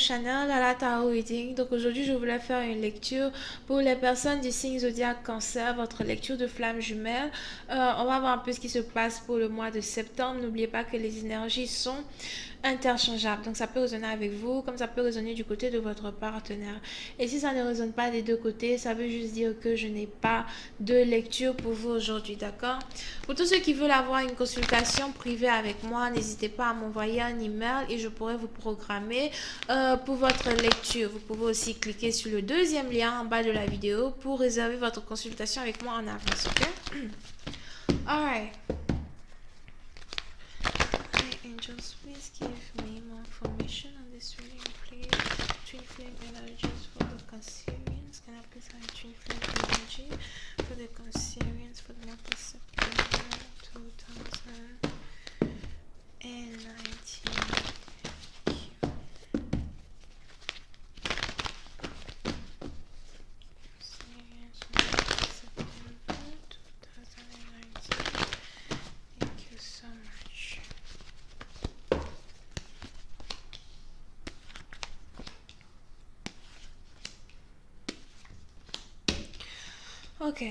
Chanel à la Tarot Reading. Donc aujourd'hui je voulais faire une lecture pour les personnes du signe zodiaque Cancer, votre lecture de flamme jumelle. On va voir un peu ce qui se passe pour le mois de septembre. N'oubliez pas que les énergies sont interchangeables. Donc ça peut résonner avec vous comme ça peut résonner du côté de votre partenaire. Et si ça ne résonne pas des deux côtés, ça veut juste dire que je n'ai pas de lecture pour vous aujourd'hui, d'accord? Pour tous ceux qui veulent avoir une consultation privée avec moi, n'hésitez pas à m'envoyer un email et je pourrai vous programmer pour votre lecture. Vous pouvez aussi cliquer sur le deuxième lien en bas de la vidéo pour réserver votre consultation avec moi en avance, ok? Alright. Angels, please give me more information on this reading, please. Twin flame energies for the Cancerians. Can I please have twin flame energy for the Cancerians for the month of September 2019? Thank you so much. Ok.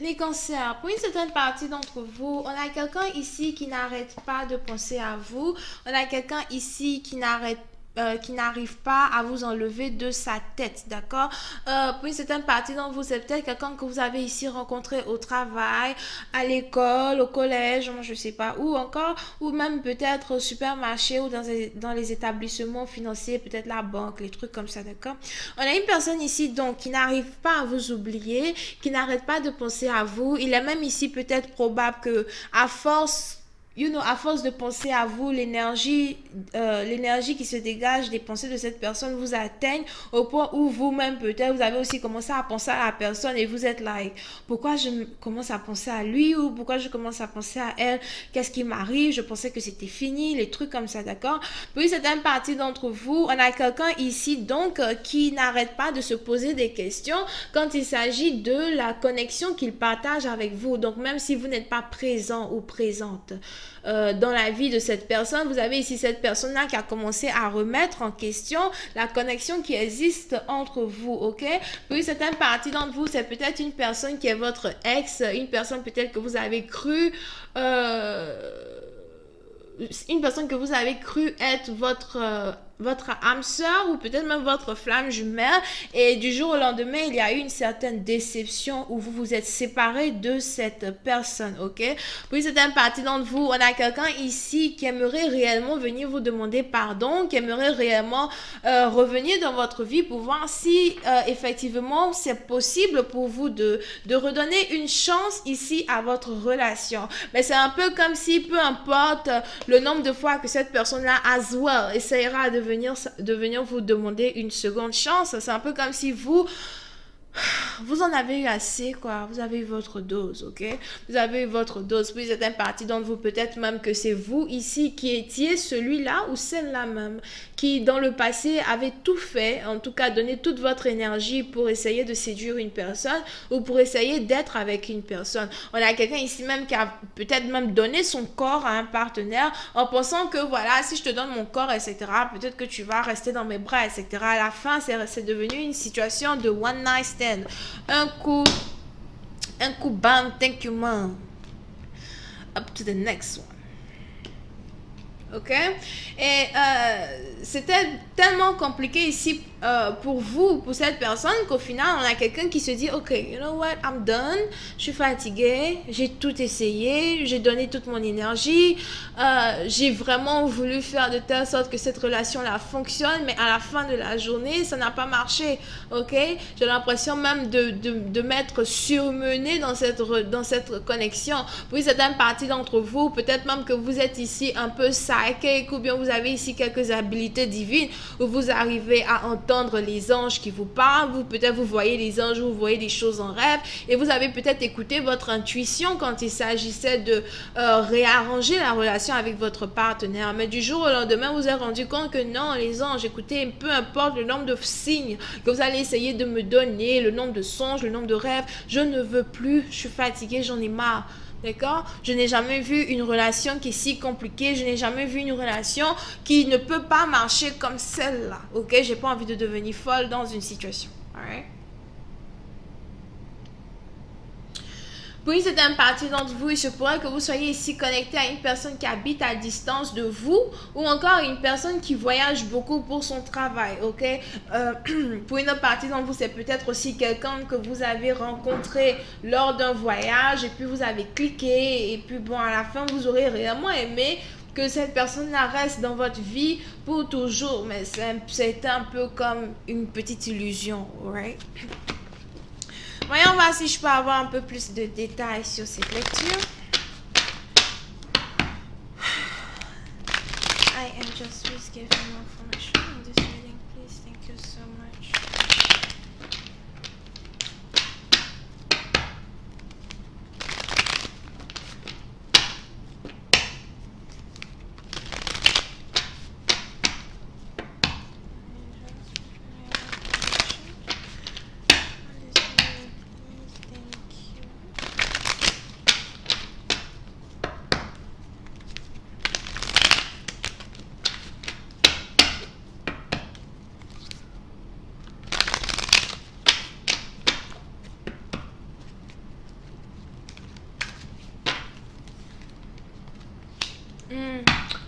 Les cancers, pour une certaine partie d'entre vous, on a quelqu'un ici qui n'arrête pas de penser à vous. On a quelqu'un ici qui n'arrive pas à vous enlever de sa tête, d'accord? Pour une certaine partie d'entre vous, c'est peut-être quelqu'un que vous avez ici rencontré au travail, à l'école, au collège, je ne sais pas où encore, ou même peut-être au supermarché ou dans les établissements financiers, peut-être la banque, les trucs comme ça, d'accord? On a une personne ici donc qui n'arrive pas à vous oublier, qui n'arrête pas de penser à vous. Il est même ici peut-être probable que à force à force de penser à vous, l'énergie qui se dégage des pensées de cette personne vous atteigne au point où vous-même peut-être vous avez aussi commencé à penser à la personne et vous êtes like, pourquoi je commence à penser à lui ou pourquoi je commence à penser à elle, qu'est-ce qui m'arrive, je pensais que c'était fini, les trucs comme ça, d'accord? Puis certaines parties d'entre vous, on a quelqu'un ici donc qui n'arrête pas de se poser des questions quand il s'agit de la connexion qu'il partage avec vous. Donc même si vous n'êtes pas présent ou présente dans la vie de cette personne, vous avez ici cette personne-là qui a commencé à remettre en question la connexion qui existe entre vous, ok? Puis certaines parties d'entre vous, c'est peut-être une personne qui est votre ex, une personne peut-être que vous avez cru une personne que vous avez cru être votre âme sœur ou peut-être même votre flamme jumelle et du jour au lendemain il y a eu une certaine déception où vous vous êtes séparés de cette personne, ok? Puis certaines parties d'entre vous, on a quelqu'un ici qui aimerait réellement venir vous demander pardon, qui aimerait réellement revenir dans votre vie pour voir si effectivement c'est possible pour vous de redonner une chance ici à votre relation. Mais c'est un peu comme si peu importe le nombre de fois que cette personne-là as well essayera de venir vous demander une seconde chance, c'est un peu comme si vous en avez eu assez, quoi. Vous avez eu votre dose, ok? Vous avez eu votre dose. Puis certaines parties d'entre vous, peut-être même que c'est vous ici qui étiez celui-là ou celle-là même, qui dans le passé avait tout fait, en tout cas donné toute votre énergie pour essayer de séduire une personne ou pour essayer d'être avec une personne. On a quelqu'un ici même qui a peut-être même donné son corps à un partenaire en pensant que voilà, si je te donne mon corps, etc., peut-être que tu vas rester dans mes bras, etc. À la fin, c'est devenu une situation de one night stand. Un coup, bam, thank you, man. Up to the next one. Ok? Et c'était tellement compliqué ici pour vous, pour cette personne, qu'au final, on a quelqu'un qui se dit, ok, you know what, I'm done, je suis fatiguée, j'ai tout essayé, j'ai donné toute mon énergie, j'ai vraiment voulu faire de telle sorte que cette relation-là fonctionne, mais à la fin de la journée, ça n'a pas marché, ok? J'ai l'impression même de m'être surmenée dans cette connexion. Puis certaines parties d'entre vous, peut-être même que vous êtes ici un peu psychique, ou bien vous avez ici quelques habilités divines, où vous arrivez à entendre les anges qui vous parlent, peut-être vous voyez les anges, vous voyez des choses en rêve, et vous avez peut-être écouté votre intuition quand il s'agissait de réarranger la relation avec votre partenaire. Mais du jour au lendemain, vous vous êtes rendu compte que non, les anges, écoutez, peu importe le nombre de signes que vous allez essayer de me donner, le nombre de songes, le nombre de rêves, je ne veux plus, je suis fatiguée, j'en ai marre. D'accord? Je n'ai jamais vu une relation qui est si compliquée. Je n'ai jamais vu une relation qui ne peut pas marcher comme celle-là. Ok? J'ai pas envie de devenir folle dans une situation. Alright? Pour une certaine partie d'entre vous, il se pourrait que vous soyez ici connecté à une personne qui habite à distance de vous ou encore une personne qui voyage beaucoup pour son travail, ok? Pour une autre partie d'entre vous, c'est peut-être aussi quelqu'un que vous avez rencontré lors d'un voyage et puis vous avez cliqué et puis bon, à la fin, vous aurez réellement aimé que cette personne-là reste dans votre vie pour toujours, mais c'est un peu comme une petite illusion, right? Voyons voir si je peux avoir un peu plus de détails sur cette lecture. I am just please give me more information on this reading, please. Thank you so much.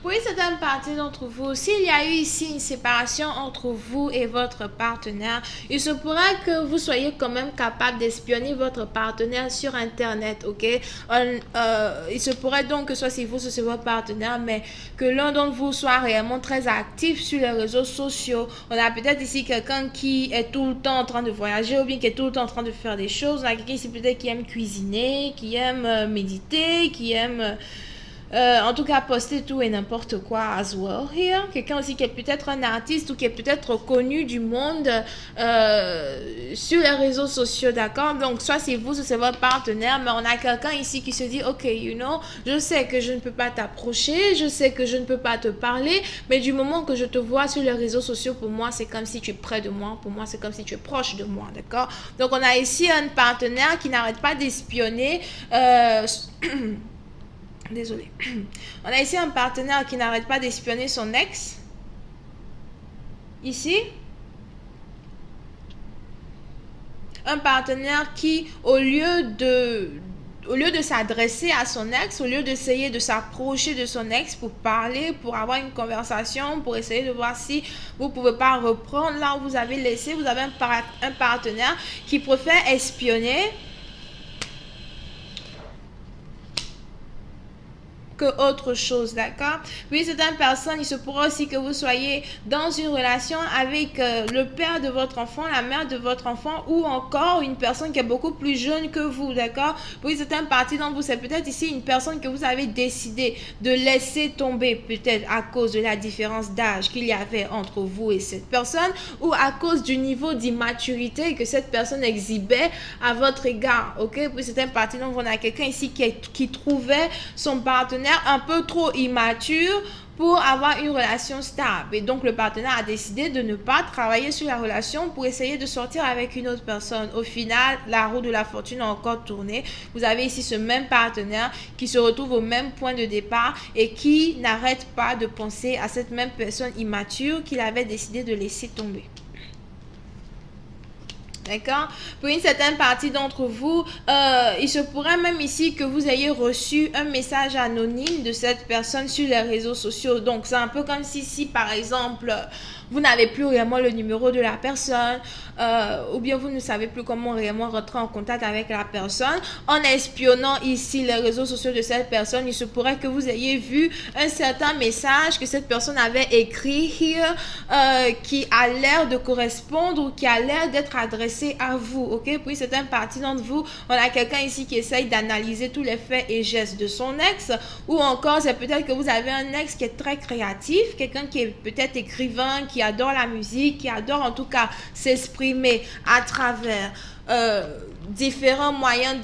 Pour une certaine partie d'entre vous, s'il y a eu ici une séparation entre vous et votre partenaire, il se pourrait que vous soyez quand même capable d'espionner votre partenaire sur Internet, ok? Il se pourrait donc que soit c'est vous, soit c'est votre partenaire, mais que l'un d'entre vous soit réellement très actif sur les réseaux sociaux. On a peut-être ici quelqu'un qui est tout le temps en train de voyager ou bien qui est tout le temps en train de faire des choses. On a quelqu'un ici peut-être qui aime cuisiner, qui aime méditer, qui aime... en tout cas, poster tout et n'importe quoi as well here. Quelqu'un aussi qui est peut-être un artiste ou qui est peut-être connu du monde sur les réseaux sociaux, d'accord? Donc, soit c'est vous, soit c'est votre partenaire, mais on a quelqu'un ici qui se dit, ok, you know, je sais que je ne peux pas t'approcher, je sais que je ne peux pas te parler, mais du moment que je te vois sur les réseaux sociaux, pour moi, c'est comme si tu es près de moi, pour moi, c'est comme si tu es proche de moi, d'accord? Donc, on a ici un partenaire qui n'arrête pas d'espionner... Désolée. On a ici un partenaire qui n'arrête pas d'espionner son ex. Ici. Un partenaire qui, au lieu de s'adresser à son ex, au lieu d'essayer de s'approcher de son ex pour parler, pour avoir une conversation, pour essayer de voir si vous ne pouvez pas reprendre là où vous avez laissé, vous avez un partenaire qui préfère espionner que autre chose, d'accord? Puis certaines personnes, il se pourra aussi que vous soyez dans une relation avec le père de votre enfant, la mère de votre enfant ou encore une personne qui est beaucoup plus jeune que vous, d'accord? Puis certaines parties d'entre vous, c'est peut-être ici une personne que vous avez décidé de laisser tomber peut-être à cause de la différence d'âge qu'il y avait entre vous et cette personne ou à cause du niveau d'immaturité que cette personne exhibait à votre égard, ok? Puis certaines parties d'entre vous, on a quelqu'un ici qui trouvait son partenaire un peu trop immature pour avoir une relation stable. Et donc, le partenaire a décidé de ne pas travailler sur la relation pour essayer de sortir avec une autre personne. Au final, la roue de la fortune a encore tourné. Vous avez ici ce même partenaire qui se retrouve au même point de départ et qui n'arrête pas de penser à cette même personne immature qu'il avait décidé de laisser tomber. D'accord? Pour une certaine partie d'entre vous, il se pourrait même ici que vous ayez reçu un message anonyme de cette personne sur les réseaux sociaux. Donc, c'est un peu comme si par exemple, vous n'avez plus réellement le numéro de la personne ou bien vous ne savez plus comment réellement rentrer en contact avec la personne. En espionnant ici les réseaux sociaux de cette personne, il se pourrait que vous ayez vu un certain message que cette personne avait écrit here qui a l'air de correspondre ou qui a l'air d'être adressé à vous, ok? Puis c'est une partie d'entre vous, on a quelqu'un ici qui essaye d'analyser tous les faits et gestes de son ex, ou encore c'est peut-être que vous avez un ex qui est très créatif, quelqu'un qui est peut-être écrivain, qui qui adore la musique, qui adore en tout cas s'exprimer à travers différents moyens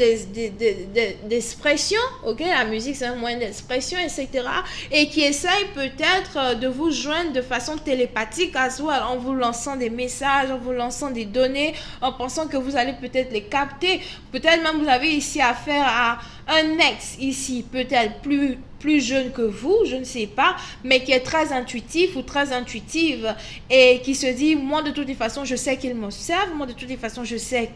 d'expression, ok, la musique c'est un moyen d'expression, etc., et qui essaye peut-être de vous joindre de façon télépathique as well, en vous lançant des messages, en vous lançant des données, en pensant que vous allez peut-être les capter, peut-être même vous avez ici affaire à un ex ici, peut-être plus jeune que vous, je ne sais pas, mais qui est très intuitif ou très intuitive et qui se dit, moi de toutes les façons, je sais qu'il m'observe, moi de toutes les façons, je sais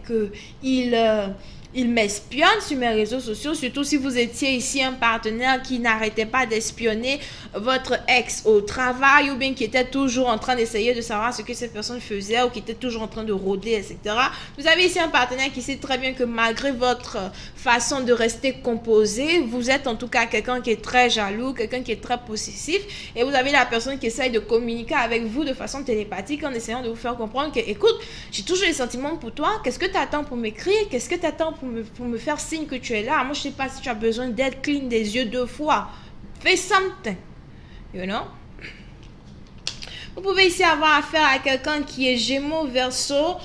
il m'espionne sur mes réseaux sociaux, surtout si vous étiez ici un partenaire qui n'arrêtait pas d'espionner votre ex au travail ou bien qui était toujours en train d'essayer de savoir ce que cette personne faisait ou qui était toujours en train de rôder, etc. Vous avez ici un partenaire qui sait très bien que malgré votre façon de rester composé, vous êtes en tout cas quelqu'un qui est très jaloux, quelqu'un qui est très possessif et vous avez la personne qui essaye de communiquer avec vous de façon télépathique en essayant de vous faire comprendre que, écoute, j'ai toujours des sentiments pour toi, qu'est-ce que tu attends pour m'écrire, qu'est-ce que tu attends pour me faire signe que tu es là. Moi, je sais pas si tu as besoin d'être clean des yeux 2 fois. Fais something. You know? Vous pouvez ici avoir affaire à quelqu'un qui est Gémeaux, Verseau,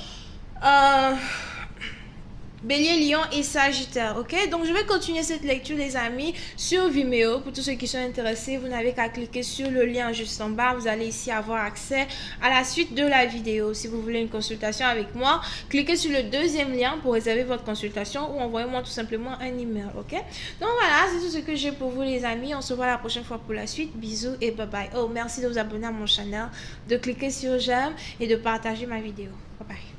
Bélier, Lion et Sagittaire, ok? Donc, je vais continuer cette lecture, les amis, sur Vimeo. Pour tous ceux qui sont intéressés, vous n'avez qu'à cliquer sur le lien juste en bas. Vous allez ici avoir accès à la suite de la vidéo. Si vous voulez une consultation avec moi, cliquez sur le deuxième lien pour réserver votre consultation ou envoyez-moi tout simplement un email, ok? Donc, voilà, c'est tout ce que j'ai pour vous, les amis. On se voit la prochaine fois pour la suite. Bisous et bye-bye. Oh, merci de vous abonner à mon channel, de cliquer sur j'aime et de partager ma vidéo. Bye-bye.